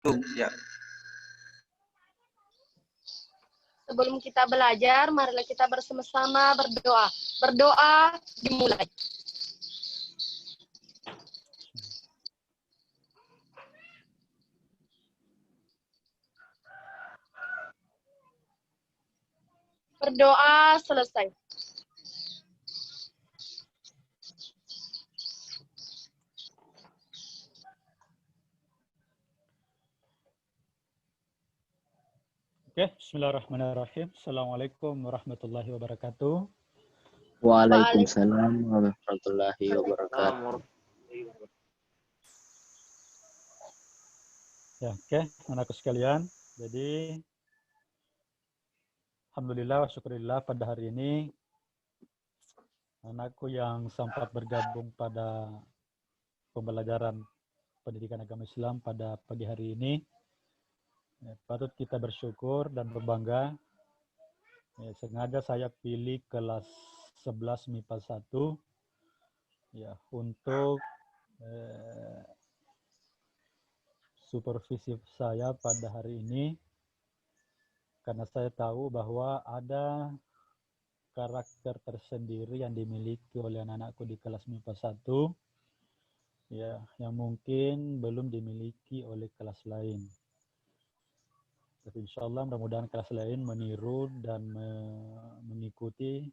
Ya. Sebelum kita belajar, marilah kita bersama-sama berdoa. Berdoa dimulai. Berdoa selesai. Oke, bismillahirrahmanirrahim. Assalamualaikum warahmatullahi wabarakatuh. Waalaikumsalam warahmatullahi wabarakatuh. Ya, oke, anakku sekalian. Jadi, alhamdulillah wa syukurillah pada hari ini anakku yang sempat bergabung pada pembelajaran pendidikan agama Islam pada pagi hari ini, patut kita bersyukur dan berbangga. Sengaja saya pilih kelas 11 MIPA 1 ya untuk supervisi saya pada hari ini, karena saya tahu bahwa ada karakter tersendiri yang dimiliki oleh anak-anakku di kelas MIPA 1 ya, yang mungkin belum dimiliki oleh kelas lain. Tapi insya Allah mudah-mudahan kelas lain meniru dan mengikuti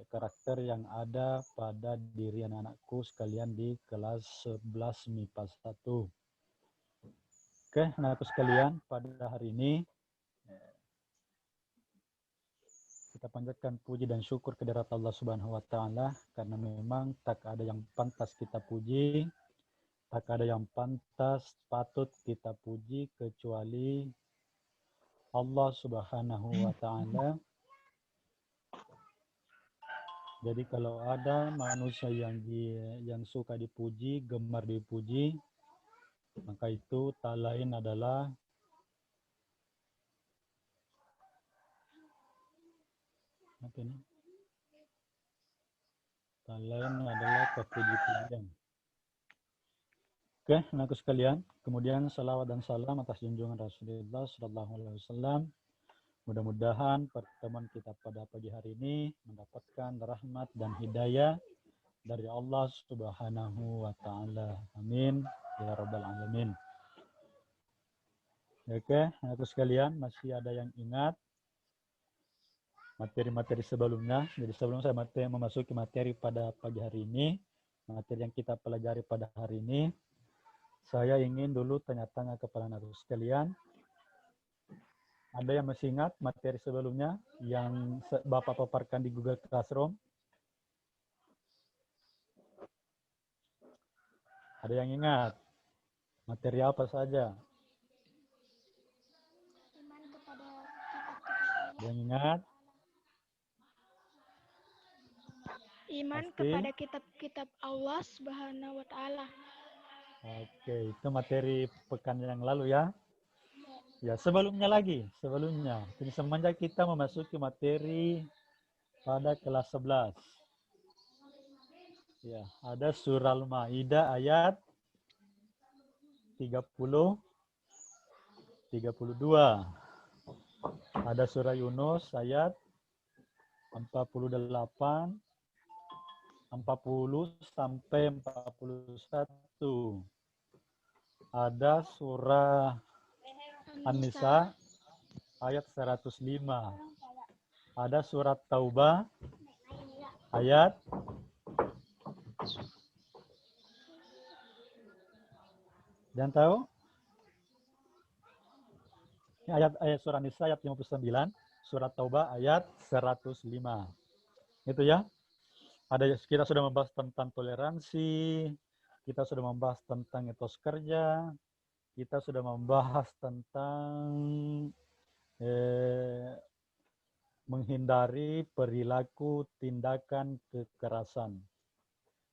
karakter yang ada pada diri anak-anakku sekalian di kelas 11 MIPA 1. Oke, anak-anakku sekalian, pada hari ini kita panjatkan puji dan syukur kehadirat Allah Subhanahu wa taala, karena memang tak ada yang pantas kita puji, tak ada yang pantas patut kita puji kecuali Allah Subhanahu wa taala. Jadi kalau ada manusia yang suka dipuji, gemar dipuji, maka itu tak lain adalah apa ini? Tak lain adalah kepuji-pujian. Oke, anakku sekalian, kemudian salawat dan salam atas junjungan Rasulullah Sallallahu Alaihi Wasallam. Mudah-mudahan pertemuan kita pada pagi hari ini mendapatkan rahmat dan hidayah dari Allah Subhanahu wa taala. Amin ya rabbal alamin. Oke, anakku sekalian, masih ada yang ingat materi-materi sebelumnya? Jadi sebelum saya memasuki materi pada pagi hari ini, materi yang kita pelajari pada hari ini, saya ingin dulu tanya-tanya kepada anak-anak sekalian. Ada yang masih ingat materi sebelumnya yang Bapak paparkan di Google Classroom? Ada yang ingat? Materi apa saja? Ada yang ingat? Iman Pasti? kepada kitab-kitab Allah Subhanahu wa taala. Oke, itu materi pekan yang lalu ya. Ya, sebelumnya. Jadi semenjak kita memasuki materi pada kelas 11. Ya, ada surah Al-Maidah ayat 30, 32. Ada surah Yunus ayat 48, 40 sampai 41. Ada surah An-Nisa ayat 105. Ada surat Taubah ayat dan tahu? Ini ayat surah An-Nisa ayat 59, surat Taubah ayat 105. Itu ya. Kita sudah membahas tentang toleransi, kita sudah membahas tentang etos kerja, kita sudah membahas tentang menghindari perilaku tindakan kekerasan.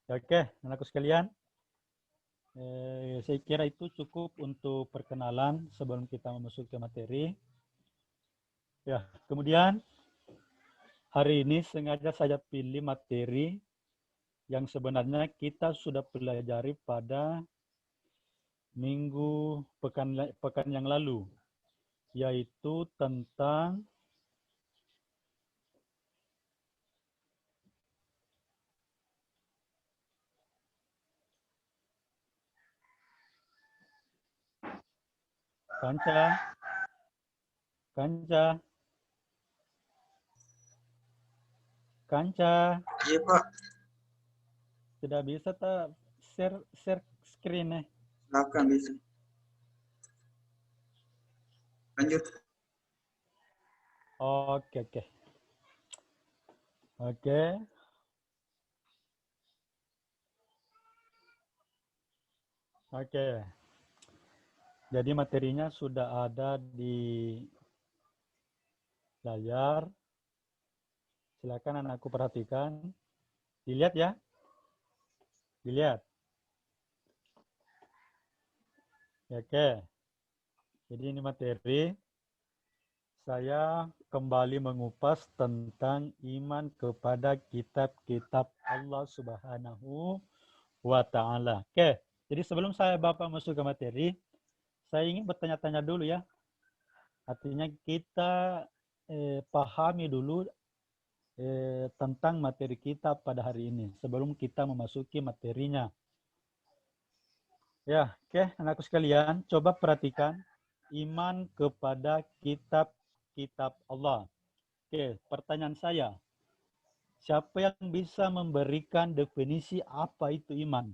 Oke, anakku sekalian, saya kira itu cukup untuk perkenalan sebelum kita memasuki materi. Ya, kemudian hari ini sengaja saya pilih materi yang sebenarnya kita sudah pelajari pada minggu pekan yang lalu, yaitu tentang Kanca, Iya Pak, tidak bisa tak share screen silakan bisa. Lanjut. Oke. Jadi materinya sudah ada di layar. Silakan anakku perhatikan. Dilihat ya. Dilihat. Oke. Jadi ini materi. Saya kembali mengupas tentang iman kepada kitab-kitab Allah Subhanahu wa Ta'ala. Oke. Jadi sebelum Bapak masuk ke materi, saya ingin bertanya-tanya dulu ya. Artinya kita pahami dulu tentang materi kita pada hari ini sebelum kita memasuki materinya. Ya, oke, anakku sekalian, coba perhatikan iman kepada kitab-kitab Allah. Oke, pertanyaan saya, siapa yang bisa memberikan definisi apa itu iman?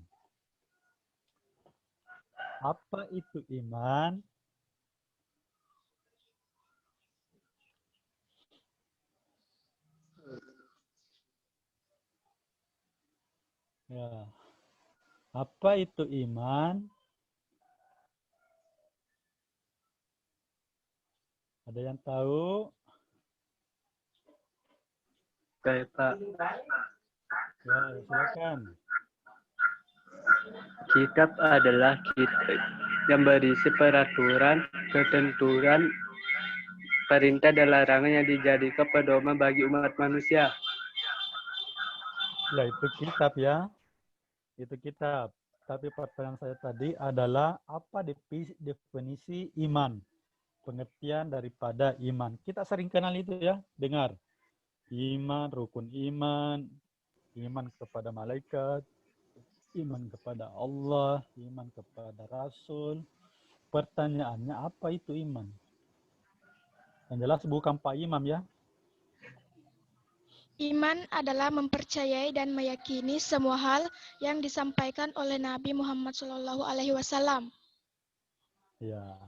Apa itu iman? Ya. Apa itu iman? Ada yang tahu? Baik, Pak. Ya, silakan. Kitab adalah kitab yang berisi peraturan, ketentuan, perintah dan larangan yang dijadikan pedoman bagi umat manusia. Ya, itu kitab ya. Itu kitab. Tapi pertanyaan saya tadi adalah apa definisi iman? Pengertian daripada iman. Kita sering kenal itu ya, dengar. Iman, rukun iman, iman kepada malaikat, iman kepada Allah, iman kepada Rasul. Pertanyaannya apa itu iman? Yang jelas bukan Pak Imam ya. Iman adalah mempercayai dan meyakini semua hal yang disampaikan oleh Nabi Muhammad SAW. Ya.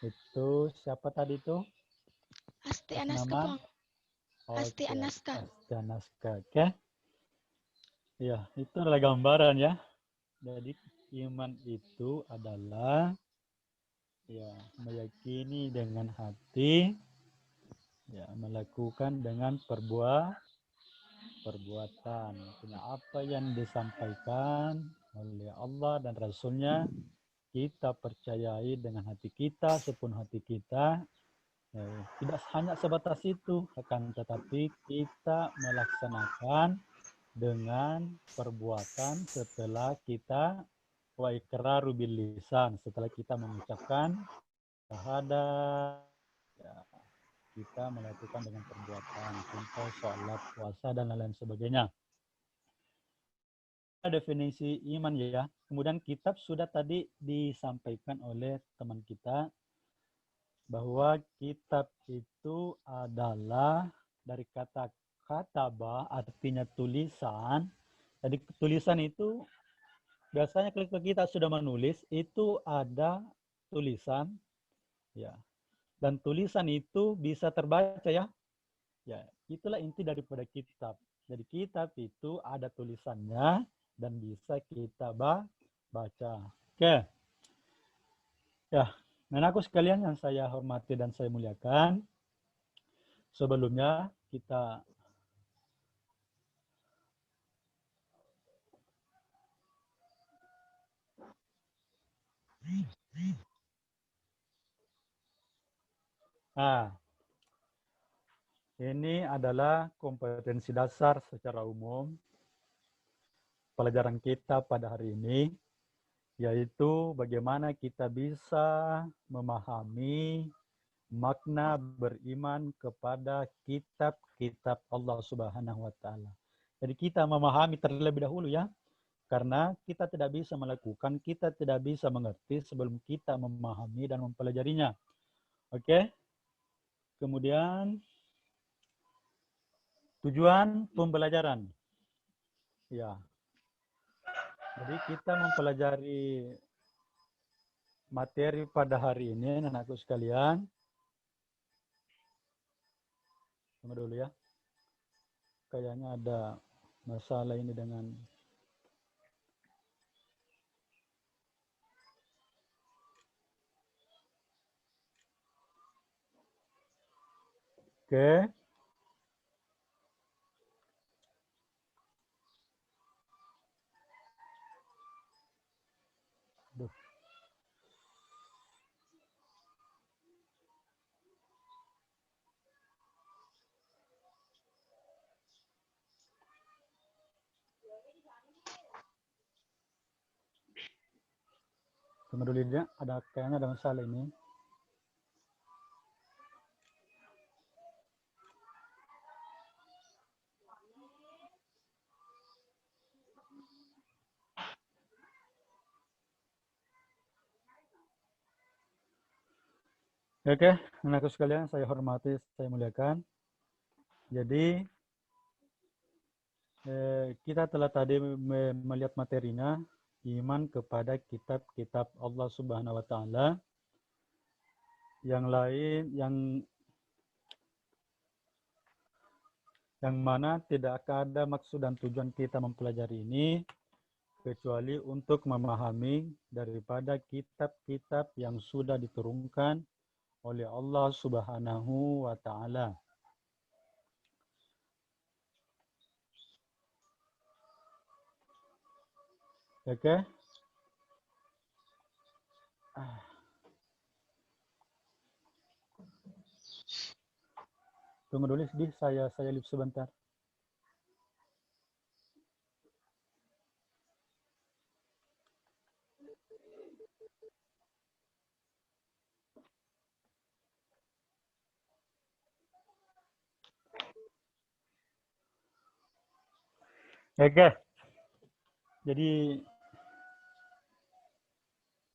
Itu siapa tadi itu? Asti Atas Anaska, nama? Pong. Asti Oke, Anaska. Asti Anaska. Oke. Ya, itu adalah gambaran ya. Jadi iman itu adalah ya meyakini dengan hati, ya melakukan dengan perbuatan. Artinya apa yang disampaikan oleh Allah dan Rasulnya kita percayai dengan hati kita, sepenuh hati kita. Tidak hanya sebatas itu, akan tetapi kita melaksanakan dengan perbuatan setelah kita wa iqraru bil lisan, setelah kita mengucapkan syahadat, ya, kita melakukan dengan perbuatan, contoh sholat, puasa dan lain-lain sebagainya. Definisi iman ya. Kemudian kitab sudah tadi disampaikan oleh teman kita bahwa kitab itu adalah dari kata kataba, artinya tulisan. Jadi tulisan itu biasanya kalau kita sudah menulis itu ada tulisan, ya. Dan tulisan itu bisa terbaca ya. Ya, itulah inti daripada kitab. Jadi kitab itu ada tulisannya dan bisa kita baca. Oke. Ya, anakku sekalian yang saya hormati dan saya muliakan. Sebelumnya kita ini adalah kompetensi dasar secara umum pelajaran kita pada hari ini. yaitu bagaimana kita bisa memahami makna beriman kepada kitab-kitab Allah Subhanahu wa taala. Jadi kita memahami terlebih dahulu ya, karena kita tidak bisa melakukan, kita tidak bisa mengerti sebelum kita memahami dan mempelajarinya. Oke? Kemudian tujuan pembelajaran. Ya. Jadi kita mempelajari materi pada hari ini, anak-anakku sekalian. Tunggu dulu ya. Kayaknya ada masalah ini dengan Oke. Duh. Tunggu dulu ya, kayaknya ada masalah ini. Oke, anak-anakku sekalian, saya hormati, saya muliakan. Jadi kita telah tadi melihat materinya, iman kepada kitab-kitab Allah Subhanahu wa taala. Yang lain yang mana tidak ada maksud dan tujuan kita mempelajari ini kecuali untuk memahami daripada kitab-kitab yang sudah diturunkan oleh Allah Subhanahu wa taala. Oke? Tunggu dulu sedih, saya live sebentar. Oke. Jadi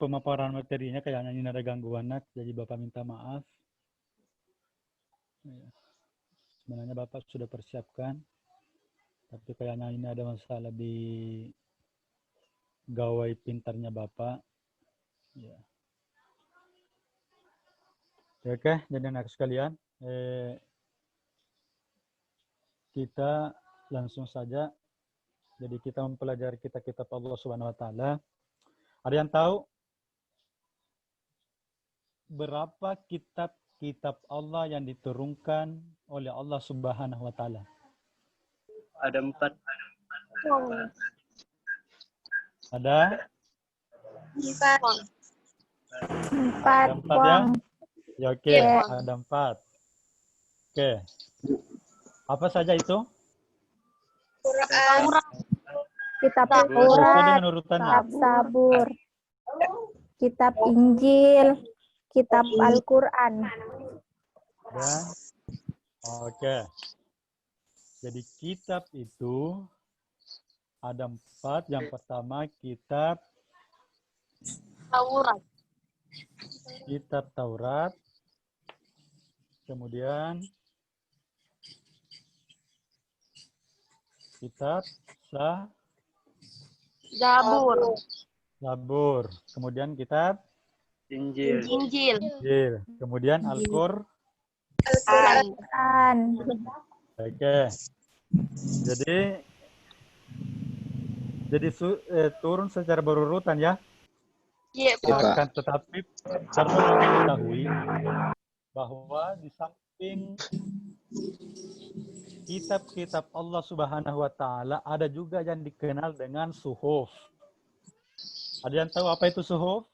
pemaparan materinya kayaknya ini ada gangguan, jadi Bapak minta maaf. Sebenarnya Bapak sudah persiapkan, tapi kayaknya ini ada masalah di gawai pintarnya Bapak. Ya. Oke, jadi anak sekalian, kita langsung saja. Jadi kita mempelajari kitab-kitab Allah Subhanahu wa taala. Ada yang tahu berapa kitab Allah yang diturunkan oleh Allah Subhanahu wa taala? Ada 4. Ada? 4. Ada 4 ya? Ya oke, ada 4. Oke. Apa saja itu? Kitab Sesuai Taurat, dengan urutannya. kitab Zabur, kitab Injil, kitab Al-Quran. Dan, oke. Jadi kitab itu ada 4. Yang pertama kitab Taurat. Kitab Taurat. Kemudian kitab Zabur. Kemudian kitab Injil. Injil. Kemudian Al-Quran. Oke. Jadi turun secara berurutan ya. Iya, Akan tetapi perlu diketahui bahwa di samping kitab-kitab Allah Subhanahu wa taala ada juga yang dikenal dengan suhuf. Ada yang tahu apa itu suhuf?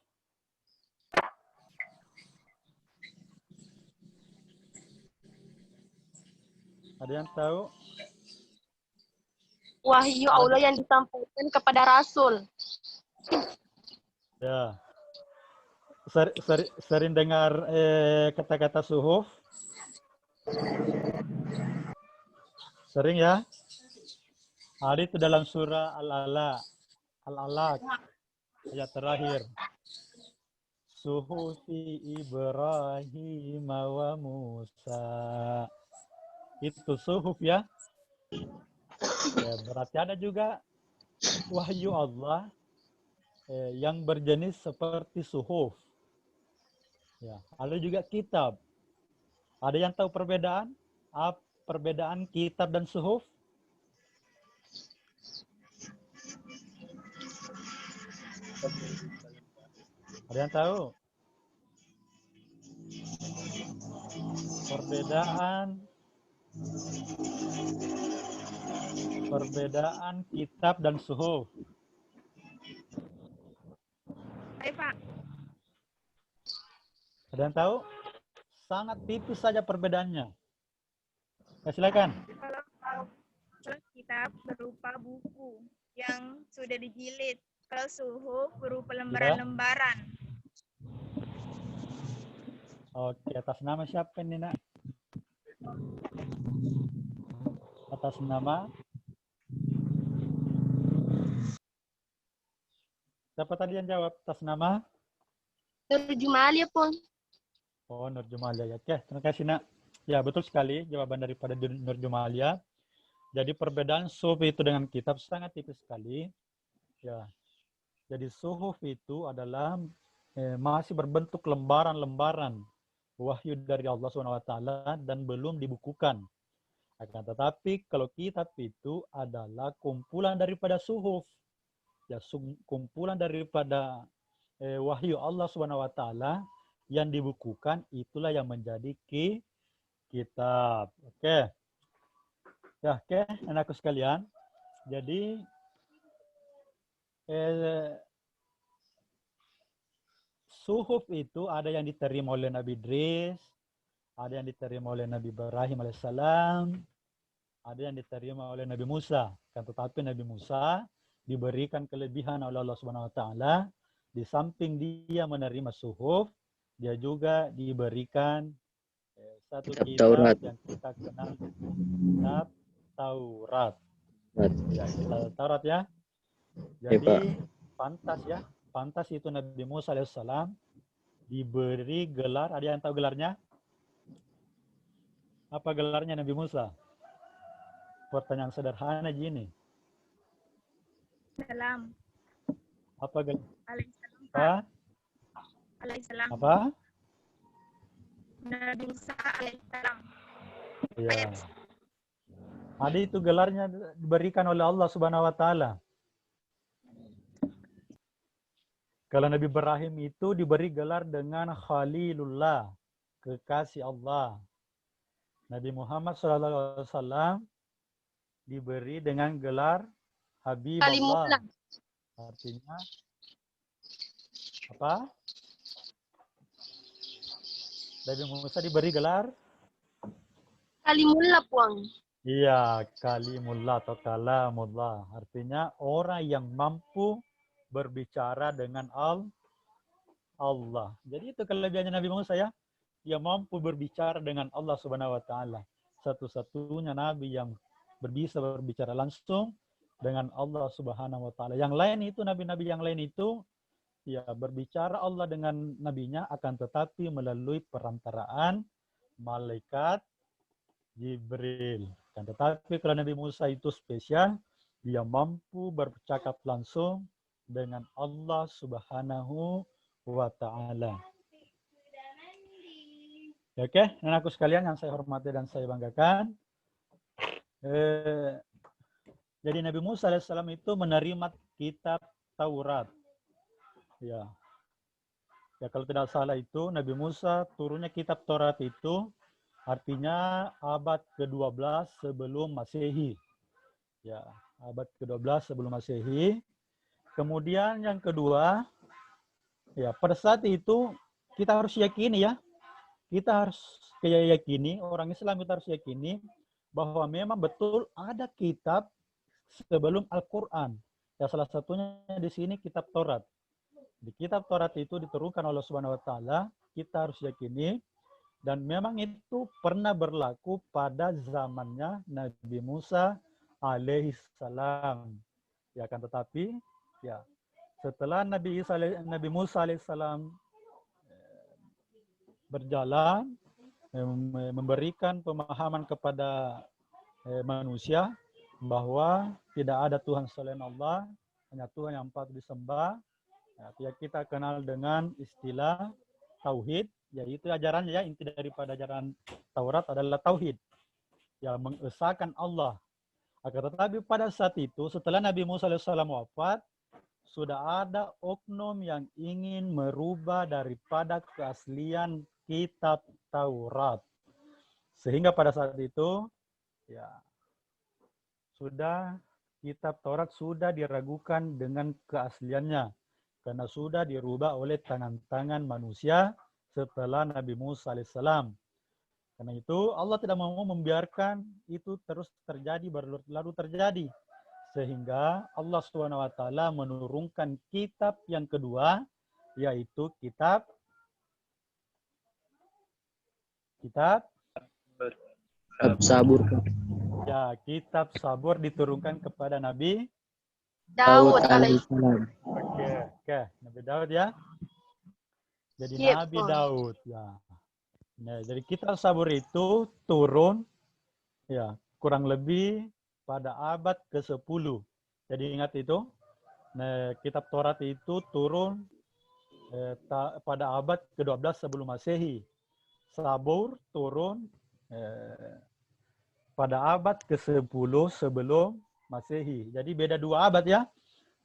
Ada yang tahu? wahyu Allah yang disampaikan kepada Rasul. Ya. Sering dengar kata-kata suhuf? Sering ya? Ada itu dalam surah Al-Alaq, ayat terakhir. Suhufi Ibrahim wa Musa. Itu suhuf ya. Ya, berarti ada juga wahyu Allah yang berjenis seperti suhuf. Ya, ada juga kitab. Ada yang tahu perbedaan? Perbedaan kitab dan suhuf? Ada yang tahu? Perbedaan kitab dan suhuf. Hai, Pak. Ada yang tahu? Sangat tipis saja perbedaannya. Ya, silakan. Kalau kitab berupa buku yang sudah dijilid. Kalau suhuf berupa lembaran-lembaran. Oke, atas nama siapa ini, Nak? Atas nama? Siapa tadi yang jawab atas nama? Nur Jumalia, Pon. Oh, Nur Jumalia. Oke, terima kasih, Nak. Ya, betul sekali jawaban daripada Nur Jumalia. Jadi perbedaan suhuf itu dengan kitab sangat tipis sekali. Ya. Jadi suhuf itu adalah masih berbentuk lembaran-lembaran wahyu dari Allah SWT dan belum dibukukan. Akan tetapi kalau kitab itu adalah kumpulan daripada suhuf. Ya, kumpulan daripada wahyu Allah SWT yang dibukukan, itulah yang menjadi kitab. Oke. Ya, oke, anakku sekalian. Jadi suhuf itu ada yang diterima oleh Nabi Idris, ada yang diterima oleh Nabi Ibrahim alaihissalam, ada yang diterima oleh Nabi Musa. Kan tetapi Nabi Musa diberikan kelebihan oleh Allah Subhanahu wa taala, di samping dia menerima suhuf, dia juga diberikan satu kitab yang kita kenal kitab Taurat. Ya, kitab Taurat ya. Jadi pantas itu Nabi Musa alaihissalam diberi gelar. Ada yang tahu gelarnya? Apa gelarnya Nabi Musa? Pertanyaan sederhana gini. Salam. Apa gelar? Alaihissalam. Apa? Alaihissalam. Apa? Nabi Musa alaihissalam. Ya. Ada itu gelarnya diberikan oleh Allah Subhanahu wa taala. Kalau Nabi Ibrahim itu diberi gelar dengan Khalilullah, kekasih Allah. Nabi Muhammad SAW diberi dengan gelar Habibullah. Artinya apa? Nabi Musa diberi gelar Kalimullah, Puang. iya, Kalimullah atau Kalamullah. Artinya orang yang mampu berbicara dengan Allah. Jadi itu kelebihannya Nabi Musa ya. Dia mampu berbicara dengan Allah Subhanahu wa taala. Satu-satunya nabi yang bisa berbicara langsung dengan Allah Subhanahu wa taala. Yang lain itu nabi-nabi yang lain itu ya berbicara Allah dengan nabinya, akan tetapi melalui perantaraan malaikat Jibril. Dan tetapi kalau Nabi Musa itu spesial, dia mampu bercakap langsung dengan Allah Subhanahu wa taala. Oke, anakku sekalian yang saya hormati dan saya banggakan. Jadi Nabi Musa alaihissalam itu menerima kitab Taurat. Ya. Ya, kalau tidak salah itu Nabi Musa turunnya kitab Taurat itu artinya abad ke-12 sebelum Masehi. Ya, abad ke-12 sebelum Masehi. Kemudian yang kedua, ya pada saat itu kita harus yakini ya. Kita harus yakini, orang Islam kita harus yakini bahwa memang betul ada kitab sebelum Al-Quran. Ya, salah satunya di sini kitab Taurat. Di kitab Taurat itu diturunkan oleh Allah Subhanahu wa taala, kita harus yakini, dan memang itu pernah berlaku pada zamannya Nabi Musa alaihissalam. Ya kan, tetapi ya setelah Nabi Musa alaihissalam berjalan memberikan pemahaman kepada manusia bahwa tidak ada Tuhan selain Allah, hanya Tuhan yang patut disembah. Ya, kita kenal dengan istilah tauhid, yaitu ajarannya, ya, inti daripada ajaran Taurat adalah tauhid, yang mengesahkan Allah. Akan tetapi pada saat itu, setelah Nabi Musa alaihissalam wafat, sudah ada oknum yang ingin merubah daripada keaslian kitab Taurat. Sehingga pada saat itu, ya, sudah kitab Taurat sudah diragukan dengan keasliannya, karena sudah dirubah oleh tangan-tangan manusia setelah Nabi Musa alaihissalam. Karena itu Allah tidak mau membiarkan itu terus terjadi, berlarut-larut terjadi. Sehingga Allah Subhanahu wa taala menurunkan kitab yang kedua, yaitu kitab Sabur. Ya, kitab Sabur diturunkan kepada Nabi Daud alaihissalam. Oke, Nabi Daud, ya. Jadi Siap, Nabi Bos. Daud, ya. Nah, jadi kitab Sabur itu turun, ya, kurang lebih pada abad ke-10. Jadi ingat itu. Nah, kitab Taurat itu turun pada abad ke-12 sebelum Masehi. Sabur turun pada abad ke-10 sebelum Masehi. Jadi beda 2 abad, ya.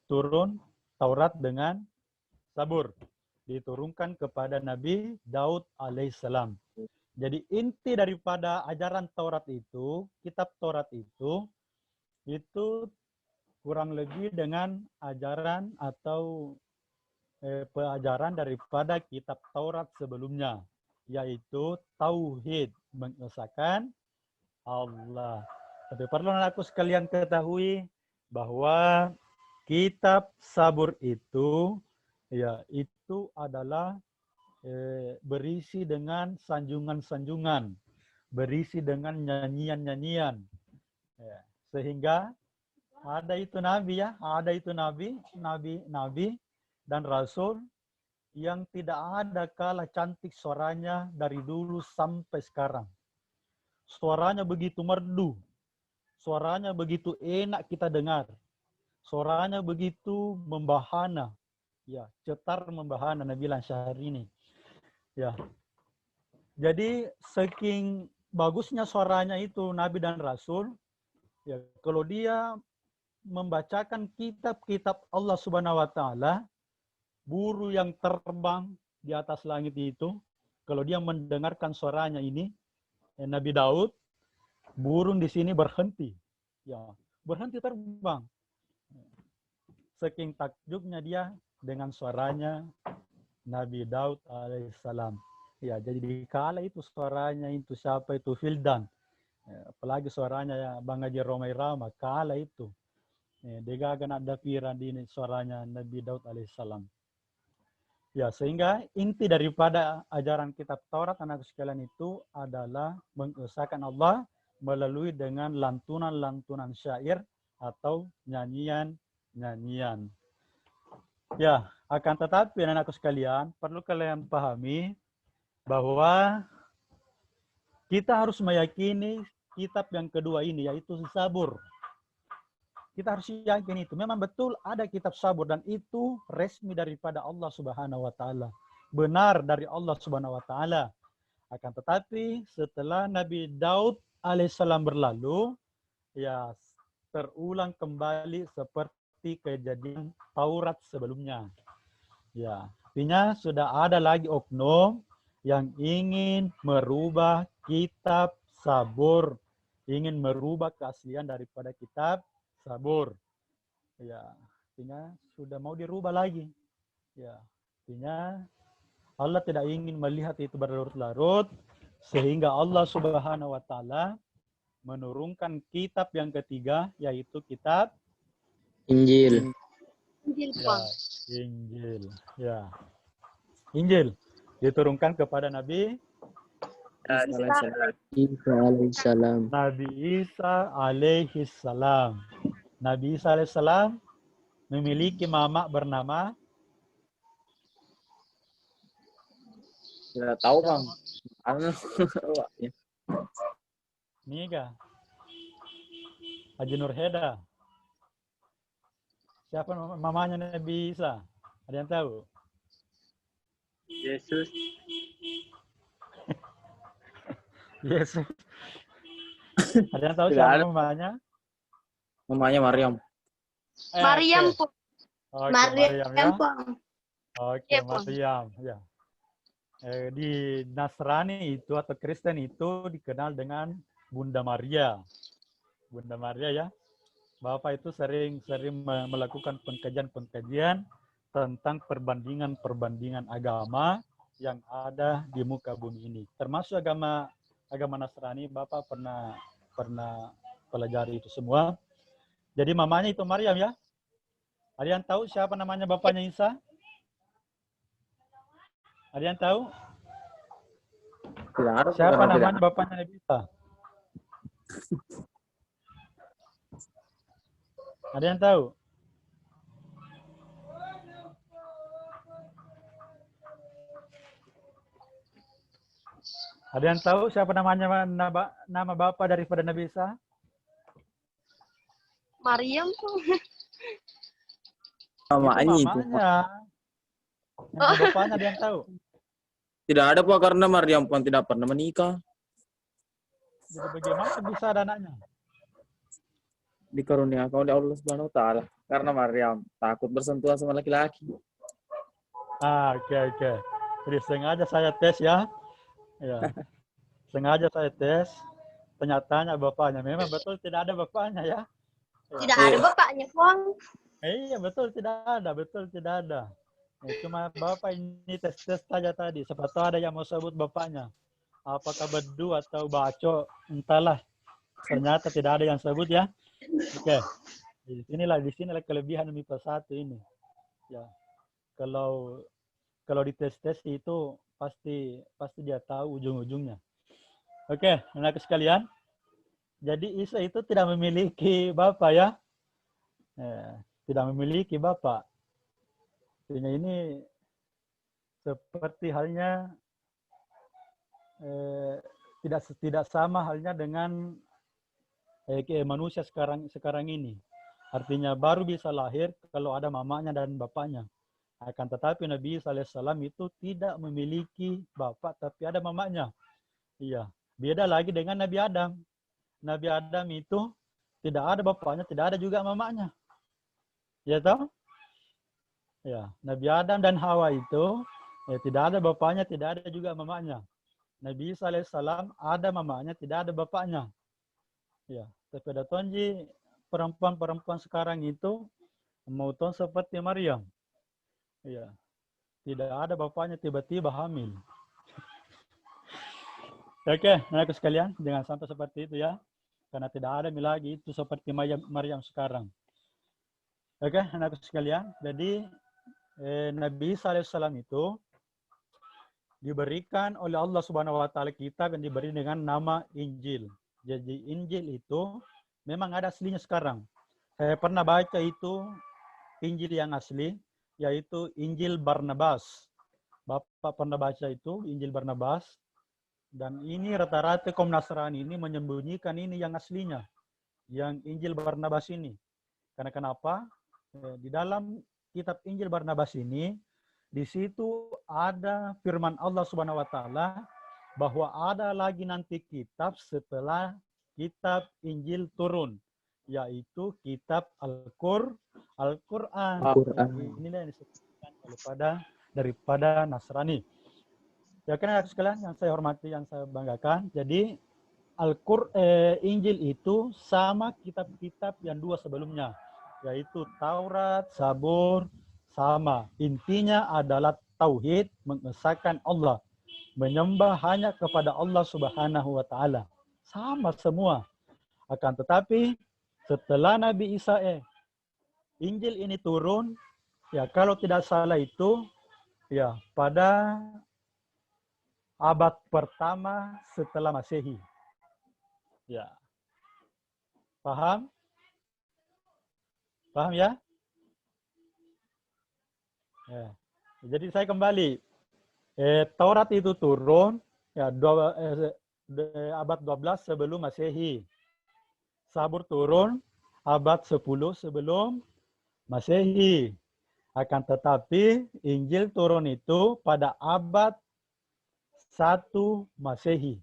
Turun Taurat dengan Sabur. Diturunkan kepada Nabi Daud alaihissalam. Jadi inti daripada ajaran Taurat itu, kitab Taurat itu kurang lebih dengan ajaran atau pelajaran daripada kitab Taurat sebelumnya, yaitu tauhid, mengesahkan Allah. Tapi perlu aku sekalian ketahui bahwa kitab Sabur itu, ya, itu adalah berisi dengan sanjungan-sanjungan, berisi dengan nyanyian-nyanyian. Ya, sehingga ada itu nabi, ya, ada itu nabi dan rasul yang tidak ada kalah cantik suaranya dari dulu sampai sekarang. Suaranya begitu merdu, suaranya begitu enak kita dengar, suaranya begitu membahana, ya, cetar membahana, Nabila Syahrini. Ya, jadi saking bagusnya suaranya itu Nabi dan Rasul, ya, kalau dia membacakan kitab-kitab Allah Subhanahu wa taala, burung yang terbang di atas langit itu, kalau dia mendengarkan suaranya ini, Nabi Daud, burung di sini berhenti, ya, berhenti terbang. Saking takjubnya dia dengan suaranya Nabi Daud alaihissalam. Ya, jadi di kala itu suaranya itu siapa itu Fildan, apalagi suaranya ya Bang Haji Romai Rama, kala itu degagan ada piran di suaranya Nabi Daud alaihissalam. Ya, sehingga inti daripada ajaran kitab Taurat, anak sekalian, itu adalah mengesahkan Allah melalui dengan lantunan-lantunan syair atau nyanyian-nyanyian. Ya, akan tetapi anak-anakku sekalian, perlu kalian pahami bahwa kita harus meyakini kitab yang kedua ini, yaitu Sabur. Kita harus yakin itu. Memang betul ada kitab Sabur dan itu resmi daripada Allah Subhanahu wa taala. Benar dari Allah Subhanahu wa taala. Akan tetapi setelah Nabi Daud alaihissalam berlalu, ya, terulang kembali seperti kejadian Taurat sebelumnya. Ya, artinya sudah ada lagi oknum yang ingin merubah kitab Sabur, ingin merubah keaslian daripada kitab Sabur. Ya, artinya sudah mau dirubah lagi. Ya, artinya Allah tidak ingin melihat itu berlarut-larut, sehingga Allah Subhanahu wa taala menurunkan kitab yang ketiga, yaitu kitab Injil. Injil, Ya, Bang. Injil. Ya. Injil diturunkan kepada Nabi Isa alaihissalam. Nabi Isa alaihissalam. Nabi Isa alaihissalam memiliki mama bernama Tidak tahu bang. Niga. Haji Nurheda. Siapa mamanya Nabi Isa? Ada yang tahu? Yesus. Yesus. Ada yang tahu Tidak siapa ada. mamanya? Mamanya Maryam. Maryam, Oke. Bang. Oke, Maryam, Maryam ya. Bang. Oke, Iya, Bang. Maryam. Ya. Di Nasrani itu atau Kristen itu dikenal dengan Bunda Maria. Bunda Maria ya. Bapak itu sering melakukan pengkajian-pengkajian tentang perbandingan agama yang ada di muka bumi ini. Termasuk agama Nasrani, Bapak pernah pelajari itu semua. Jadi mamanya itu Maryam ya. Ada yang tahu siapa namanya bapaknya Isa? Ada yang tahu? Tidak ada. Siapa bukan, namanya tidak. bapaknya Nabi Isa? Ada yang tahu? Ada yang tahu siapa namanya nama bapak daripada Nabi Isa? Maryam, Bang. Mamanya itu. Mamanya. Yang bapaknya ada yang tahu? Tidak ada Pak karena Maryam pun tidak pernah menikah. Jadi bagaimana bisa ada anaknya? Dikaruniakan oleh Allah Subhanahu wa taala karena Maryam takut bersentuhan sama laki-laki. Oke. Jadi sengaja saya tes ya. Ya. Sengaja saya tes. Ternyata bapaknya memang betul tidak ada bapaknya ya. Tidak ada bapaknya, Bang. Iya betul tidak ada. Ya, cuma bapak ini tes saja tadi. Siapa tahu ada yang mau sebut bapaknya. Apakah bedu atau baco, entahlah. Ternyata tidak ada yang sebut ya. Oke. Di sinilah kelebihan MIPA 1 ini. Ya. Kalau dites itu pasti dia tahu ujung-ujungnya. Oke, anak sekalian. Jadi Isa itu tidak memiliki bapak ya. Tidak memiliki bapak. Ini seperti halnya tidak sama halnya dengan manusia sekarang ini. Artinya baru bisa lahir kalau ada mamanya dan bapaknya. Akan tetapi Nabi SAW itu tidak memiliki bapak tapi ada mamanya. Iya, beda lagi dengan Nabi Adam. Nabi Adam itu tidak ada bapaknya, tidak ada juga mamanya. Ya tahu? Ya, Nabi Adam dan Hawa itu tidak ada bapaknya, tidak ada juga mamanya. Nabi Isa alaihissalam ada mamanya, tidak ada bapaknya. Ya, tapi ada tonji perempuan sekarang itu mau ton seperti Maryam. Ya, tidak ada bapaknya tiba-tiba hamil. Oke, anak sekalian, jangan sampai seperti itu ya, karena tidak ada lagi itu seperti Maryam sekarang. Oke, anak sekalian, jadi Nabi Isa alaihissalam itu diberikan oleh Allah Subhanahu wa taala kitab yang diberi dengan nama Injil. Jadi Injil itu memang ada aslinya sekarang. Saya pernah baca itu Injil yang asli, yaitu Injil Barnabas. Bapak pernah baca itu Injil Barnabas. Dan ini rata-rata kaum Nasrani ini menyembunyikan ini yang aslinya, yang Injil Barnabas ini. Karena kenapa? Di dalam kitab Injil Barnabas ini, di situ ada firman Allah Subhanahu wa taala bahwa ada lagi nanti kitab setelah kitab Injil turun, yaitu kitab Al-Qur'an. Inilah yang disebutkan daripada Nasrani. Ya kan sekalian yang saya hormati, yang saya banggakan. Jadi Injil itu sama kitab-kitab yang dua sebelumnya, yaitu Taurat, Zabur, sama. Intinya adalah tauhid, mengesahkan Allah, menyembah hanya kepada Allah Subhanahu wa taala. Sama semua. Akan tetapi setelah Nabi Isa Injil ini turun, Ya, kalau tidak salah itu ya pada abad pertama setelah Masehi. Ya. Paham? Paham ya? Ya. Jadi saya kembali. Taurat itu turun ya abad 12 sebelum Masehi. Zabur turun abad 10 sebelum Masehi. Akan tetapi Injil turun itu pada abad 1 Masehi.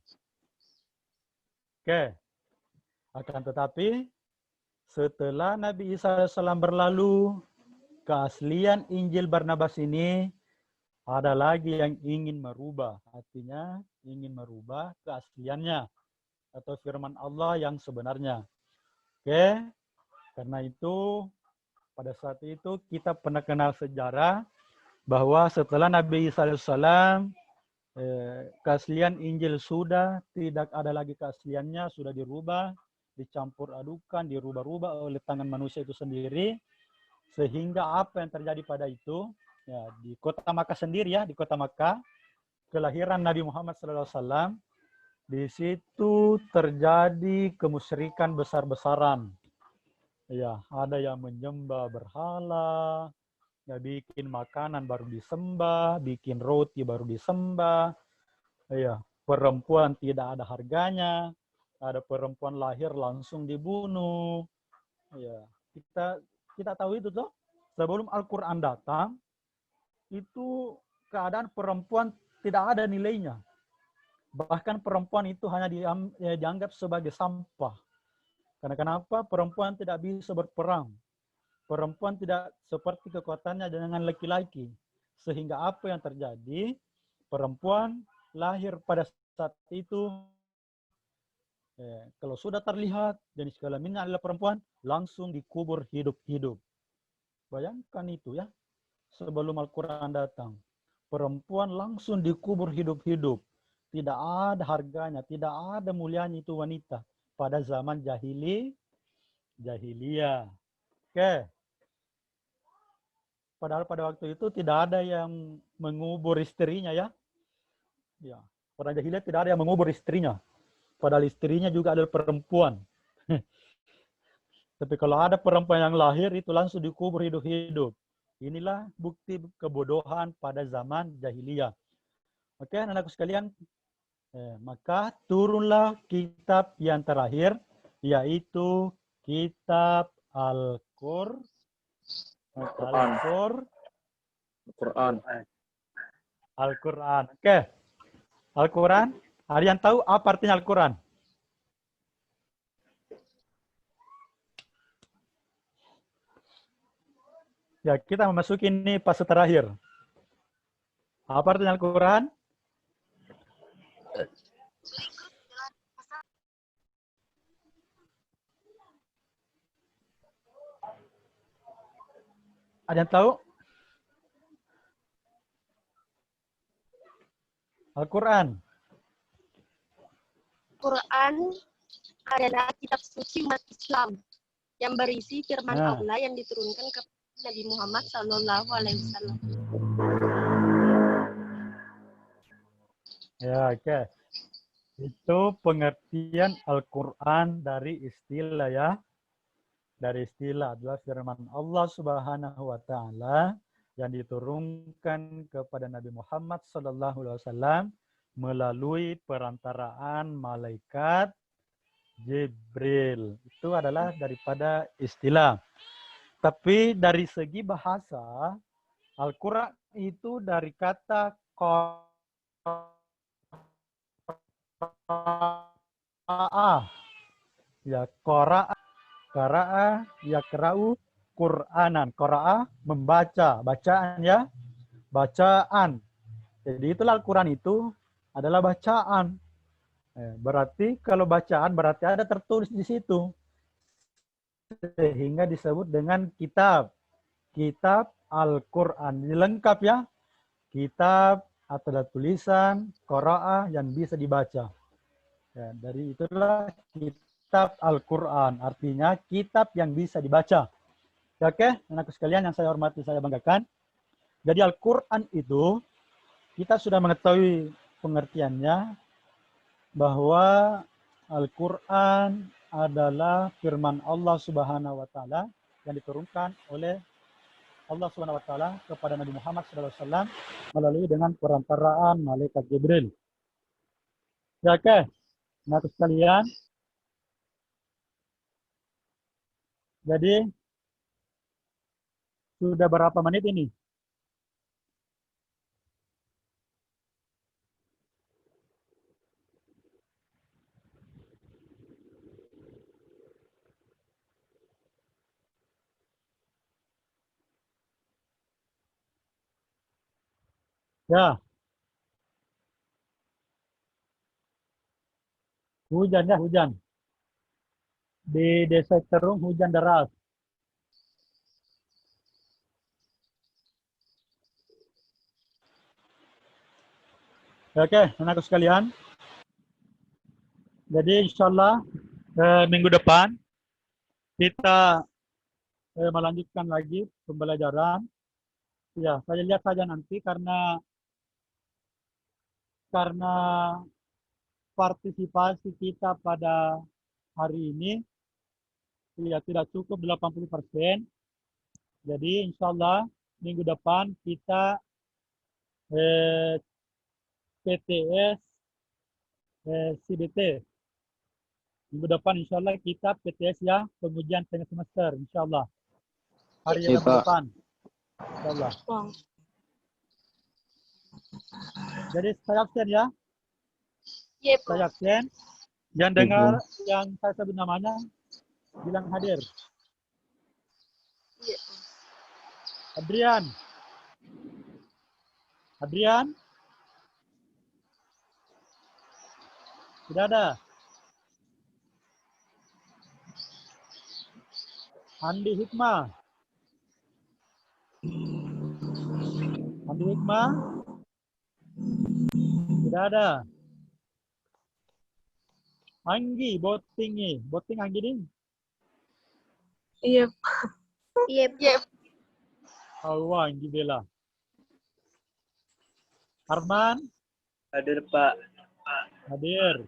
Oke. Akan tetapi setelah Nabi Isa AS berlalu, keaslian Injil Barnabas ini ada lagi yang ingin merubah. Artinya ingin merubah keasliannya atau firman Allah yang sebenarnya. Oke. Karena itu pada saat itu kita pernah kenal sejarah bahwa setelah Nabi Isa AS keaslian Injil sudah tidak ada lagi keasliannya, sudah dirubah, dicampur adukan, dirubah-rubah oleh tangan manusia itu sendiri, sehingga apa yang terjadi pada itu ya di kota Makkah sendiri ya, di kota Makkah kelahiran Nabi Muhammad SAW, di situ terjadi kemusyrikan besar-besaran. Ya, ada yang menyembah berhala, ya bikin makanan baru disembah, bikin roti baru disembah. Ya, perempuan tidak ada harganya, ada perempuan lahir langsung dibunuh. Ya, kita tahu itu tuh. Sebelum Al-Qur'an datang, itu keadaan perempuan tidak ada nilainya. Bahkan perempuan itu hanya dianggap sebagai sampah. Karena kenapa? Perempuan tidak bisa berperang. Perempuan tidak seperti kekuatannya dengan laki-laki. Sehingga apa yang terjadi? Perempuan lahir pada saat itu, kalau sudah terlihat jenis kelaminnya adalah perempuan, langsung dikubur hidup-hidup. Bayangkan itu ya, sebelum Al-Quran datang. Perempuan langsung dikubur hidup-hidup. Tidak ada harganya, tidak ada mulianya itu wanita. Pada zaman jahiliyah. Oke. Padahal pada waktu itu tidak ada yang mengubur istrinya ya. Ya, pada jahiliyah tidak ada yang mengubur istrinya. Padahal istrinya juga adalah perempuan. Tapi kalau ada perempuan yang lahir itu langsung dikubur hidup-hidup. Inilah bukti kebodohan pada zaman jahiliyah. Oke, anak-anakku sekalian. Maka turunlah kitab yang terakhir, yaitu kitab Al-Qur'an. Oke. Al-Quran. Ada yang tahu apa artinya Al-Quran? Ya, kita memasuki ini fase terakhir. Apa artinya Al-Quran? Ada yang tahu? Al-Quran. Quran adalah kitab suci umat Islam yang berisi firman Allah yang diturunkan kepada Nabi Muhammad SAW. Ya, oke. Itu pengertian Al-Quran dari istilah ya. Dari istilah adalah firman Allah Subhanahu wa taala yang diturunkan kepada Nabi Muhammad SAW melalui perantaraan malaikat Jibril. Itu adalah daripada istilah. Tapi dari segi bahasa, Al-Quran itu dari kata qara'a. Ya, qara'a, yaqra'u Qur'anan. Qara'a membaca, bacaan ya. Bacaan. Jadi itulah Al-Quran itu adalah bacaan. Berarti kalau bacaan berarti ada tertulis di situ. Sehingga disebut dengan kitab. Kitab Al-Quran. Ini lengkap ya. Kitab atau ada tulisan, qara'a yang bisa dibaca. Ya, dari itulah kitab Al-Quran. Artinya kitab yang bisa dibaca. Oke, anakku sekalian yang saya hormati, saya banggakan. Jadi Al-Quran itu, kita sudah mengetahui pengertiannya, bahwa Al-Quran adalah firman Allah Subhanahu wa Ta'ala yang diturunkan oleh Allah Subhanahu wa Ta'ala kepada Nabi Muhammad SAW melalui dengan perantaraan malaikat Jibril. Ya, oke, anak sekalian. Jadi sudah berapa menit ini? Ya, hujan ya, hujan. Di Desa Terung hujan deras. Oke, anakku sekalian. Jadi insya Allah minggu depan kita melanjutkan lagi pembelajaran. Ya, saya lihat saja nanti karena partisipasi kita pada hari ini ya tidak cukup 80%. Jadi insya Allah minggu depan kita PTS CBT. Minggu depan insya Allah kita PTS ya, pengujian tengah semester insya Allah. Hari yang depan. Insya Allah. Jadi saya absen ya. Iya, Saya absen. Yang dengar yang saya sebut namanya bilang hadir. Iya. Adrian. Adrian. Tidak ada. Andi Hikmah. Andi Hikmah. Tidak ada. Anggi, Boting. Boting Anggi ding. Iya. Iya. Awang Anggi Bella. Arman. Hadir, Pak. Hadir.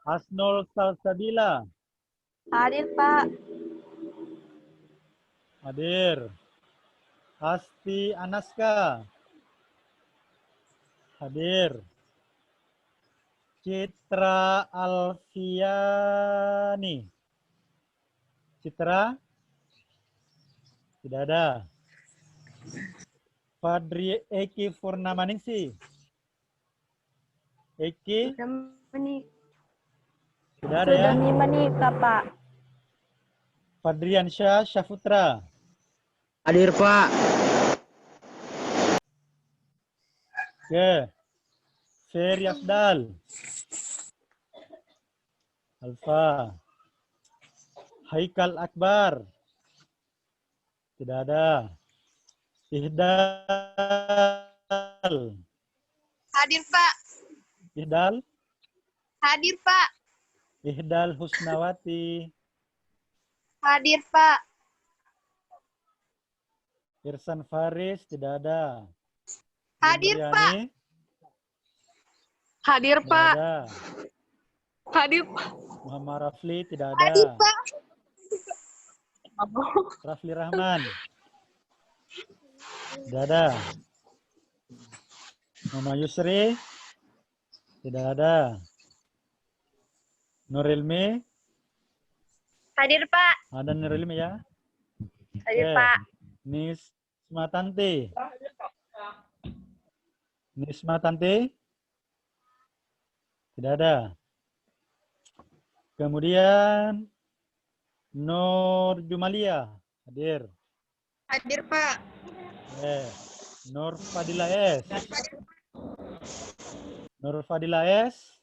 Asnul Salsabila. Hadir, Pak. Hadir. Asti Anaska. Hadir. Citra Alfiani. Citra? Tidak ada. Fadri Eki Purnamaningsi. Eki? Tidak ada ya? Sudah menikah, Pak. Fadriansyah Syafutra. Hadir, Pak. Oke. Ferry Afdal. Alfa. Haikal Akbar. Tidak ada. Ihdal. Hadir, Pak. Ihdal. Hadir, Pak. Ihdal Husnawati. Hadir, Pak. Irsan Faris. Tidak ada. Hadir, Indriani, Pak. Hadir, tidak Pak. ada. Hadir, Pak. Muhammad Rafli. Tidak Hadir, ada. Pak. Rafli Rahman. Tidak ada. Mama Yusri. Tidak ada. Nur Ilmi. Hadir, Pak. Ada Nur Ilmi ya. Hadir, Oke. Pak. Nisma Tanti. Nisma Tanti. Tidak ada. Kemudian Nur Jumalia. Hadir. Hadir, Pak. Nur Fadila S. Nur Fadila S.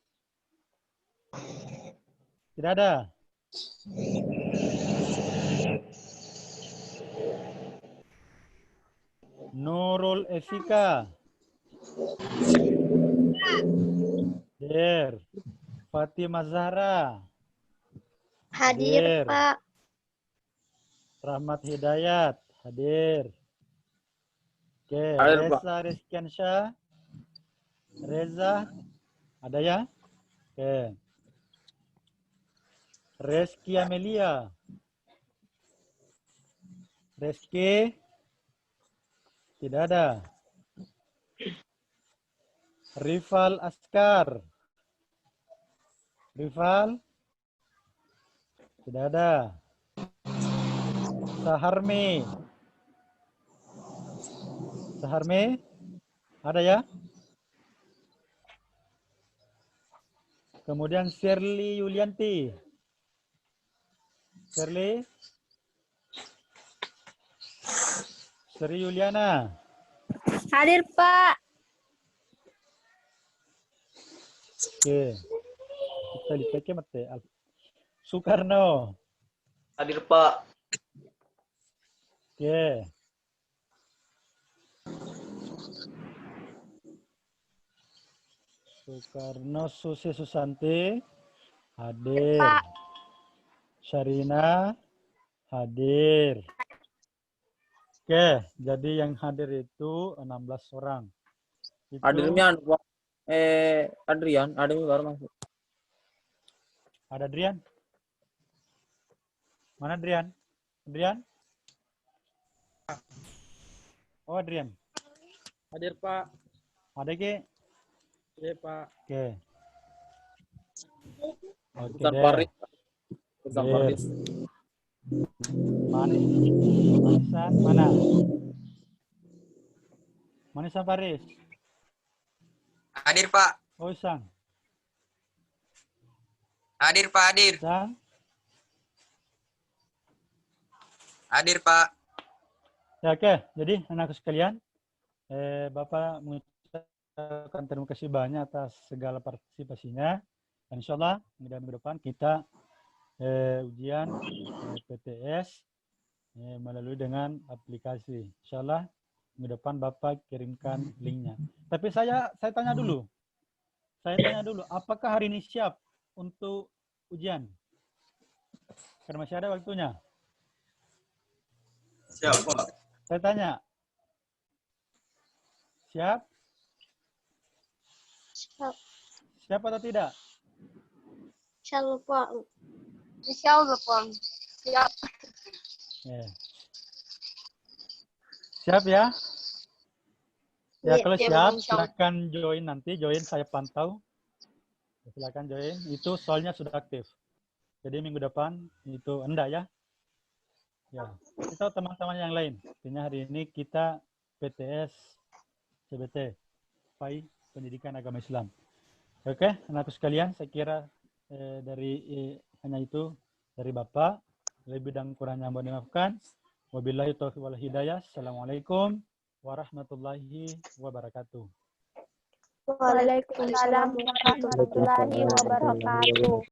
Tidak ada. Nurul Efika. Hadir. Fatimah Zahra. Hadir, Hadir. Pak. Rahmat Hidayat hadir. Oke, Hadir, Pak. Reza Rizkiansyah. Reza ada ya? Oke. Reski Amelia. Reski tidak ada. Rival Askar. Rival tidak ada. Saharmi. Saharmi ada ya? Kemudian Shirley Yulianti. Shirley. Sri Yuliana. Hadir, Pak. Oke. Kita lihat ke mate. Soekarno. Hadir Pak. Oke. Soekarno, Susi Susanti hadir. Pak. Syarina hadir. Oke, jadi yang hadir itu 16 orang. Itu Hadirnya Pak. Adrian baru masuk. ada Adrian. Mana Adrian? Adrian? Oh, Adrian. Hadir Pak. Ada ke? Iya Pak. Oke. Oke Ustaz deh. Faris. Ustaz Hadir. Faris. Manisan mana? Manisan Faris. Hadir Pak. Oh, Isang. Hadir Pak, hadir. Isang. Hadir Pak. Ya, oke. Jadi anakku sekalian, Bapak mengucapkan terima kasih banyak atas segala partisipasinya. Dan insya Allah minggu depan kita ujian PTS melalui dengan aplikasi. Insya Allah minggu depan Bapak kirimkan linknya. Tapi saya tanya dulu. Apakah hari ini siap untuk ujian? Karena masih ada waktunya. Siap Pak. Saya tanya. Siap? Siap. Siap atau tidak? Insyaallah, Pak. Insyaallah, Pak. Siap. Siap ya? Ya, Iya, kalau iya, siap, Bang, silakan join nanti. Join saya pantau. Silakan join. Itu soalnya sudah aktif. Jadi minggu depan itu enggak ya? Ya. Kita teman-teman yang lain. Artinya hari ini kita PTS CBT, PAI Pendidikan Agama Islam. Oke, anakku sekalian, saya kira hanya itu dari Bapak. Lebih dan kurangnya mohon dimaafkan. Wabillahi taufiq wal hidayah. Assalamualaikum warahmatullahi wabarakatuh. Waalaikumsalam warahmatullahi wabarakatuh.